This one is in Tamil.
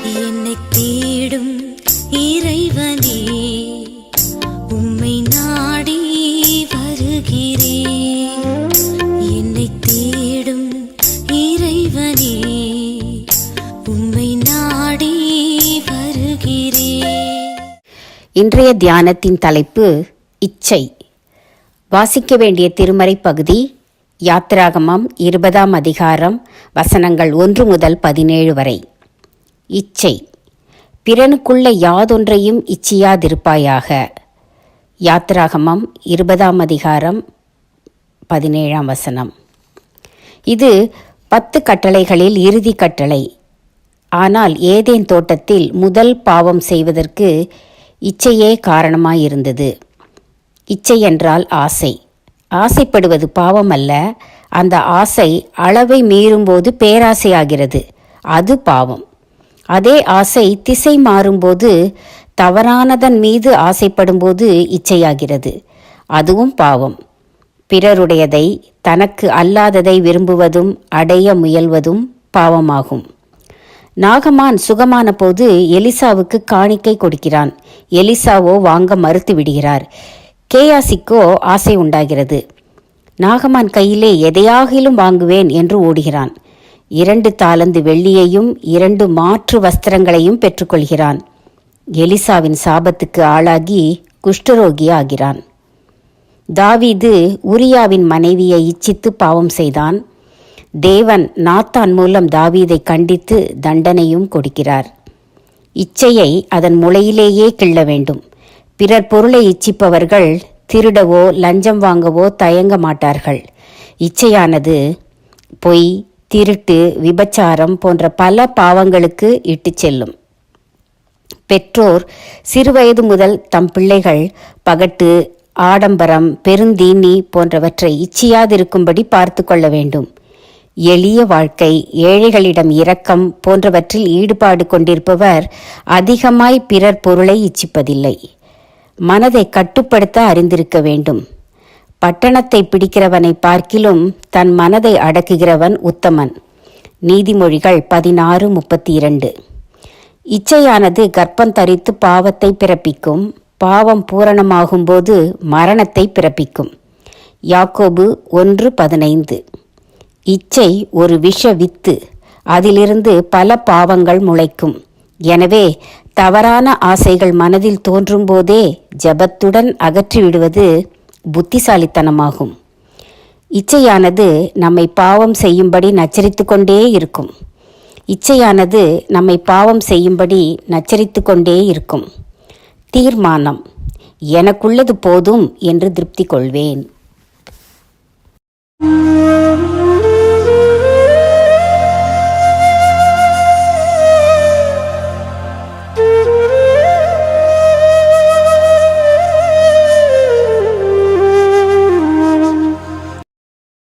என்னை தேடும் இறைவனே, உம்மை நாடி வருகிறேன். என்னை தேடும் இறைவனே, உம்மை நாடி வருகிறேன். இன்றைய தியானத்தின் தலைப்பு இச்சை. வாசிக்க வேண்டிய திருமறை பகுதி யாத்திராகமம் 20ஆம் அதிகாரம் வசனங்கள் 1 முதல் 17 வரை. இச்சை. பிறனுக்குள்ள யாதொன்றையும் இச்சியாதிருப்பாயாக. யாத்திராகமம் 20ஆம் அதிகாரம் 17ஆம் வசனம். இது 10 கட்டளைகளில் இறுதி கட்டளை. ஆனால் ஏதேன் தோட்டத்தில் முதல் பாவம் செய்வதற்கு இச்சையே காரணமாயிருந்தது. இச்சை என்றால் ஆசை. ஆசைப்படுவது பாவம் அல்ல. அந்த ஆசை அளவை மீறும்போது பேராசையாகிறது, அது பாவம். அதே ஆசை திசை மாறும்போது, தவறானதன் மீது ஆசைப்படும்போது இச்சையாகிறது, அதுவும் பாவம். பிறருடையதை தனக்கு அல்லாததை விரும்புவதும் அடைய முயல்வதும் பாவமாகும். நாகமான் சுகமான போது எலிசாவுக்கு காணிக்கை கொடுக்கிறான். எலிசாவோ வாங்க மறுத்து விடுகிறார். கேயாசிக்கோ ஆசை உண்டாகிறது. நாகமான் கையிலே எதையாகிலும் வாங்குவேன் என்று ஓடுகிறான். 2 தாலந்து வெள்ளியையும் 2 மாற்று வஸ்திரங்களையும் பெற்றுக்கொள்கிறான். எலிசாவின் சாபத்துக்கு ஆளாகி குஷ்டரோகி ஆகிறான். தாவீது உரியாவின் மனைவியை இச்சித்து பாவம் செய்தான். தேவன் நாத்தான் மூலம் தாவீதை கண்டித்து தண்டனையும் கொடுக்கிறார். இச்சையை அதன் முளையிலேயே கிள்ள வேண்டும். பிறர் பொருளை இச்சிப்பவர்கள் திருடவோ லஞ்சம் வாங்கவோ தயங்க மாட்டார்கள். இச்சையானது பொய், திருட்டு, விபச்சாரம் போன்ற பல பாவங்களுக்கு இட்டு செல்லும். பெற்றோர் சிறுவயது முதல் தம் பிள்ளைகள் பகட்டு, ஆடம்பரம், பெருந்தீனி போன்றவற்றை இச்சியாதிருக்கும்படி பார்த்து கொள்ள வேண்டும். எளிய வாழ்க்கை, ஏழைகளிடம் இரக்கம் போன்றவற்றில் ஈடுபாடு கொண்டிருப்பவர் அதிகமாய் பிறர் பொருளை இச்சிப்பதில்லை. மனதை கட்டுப்படுத்த அறிந்திருக்க வேண்டும். பட்டணத்தை பிடிக்கிறவனை பார்க்கிலும் தன் மனதை அடக்குகிறவன் உத்தமன். நீதிமொழிகள் 16:32. இச்சையானது கர்ப்பம் தரித்து பாவத்தை பிறப்பிக்கும். பாவம் பூரணமாகும்போது மரணத்தை பிறப்பிக்கும். யாக்கோபு 1:15. இச்சை ஒரு விஷ வித்து. அதிலிருந்து பல பாவங்கள் முளைக்கும். எனவே தவறான ஆசைகள் மனதில் தோன்றும் போதே ஜெபத்துடன் அகற்றிவிடுவது புத்திசாலித்தனமாகும். இச்சையானது நம்மை பாவம் செய்யும்படி நச்சரித்து கொண்டே இருக்கும். இச்சையானது நம்மை பாவம் செய்யும்படி நச்சரித்து கொண்டே இருக்கும். தீர்மானம்: எனக்குள்ளது போதும் என்று திருப்தி கொள்வேன்.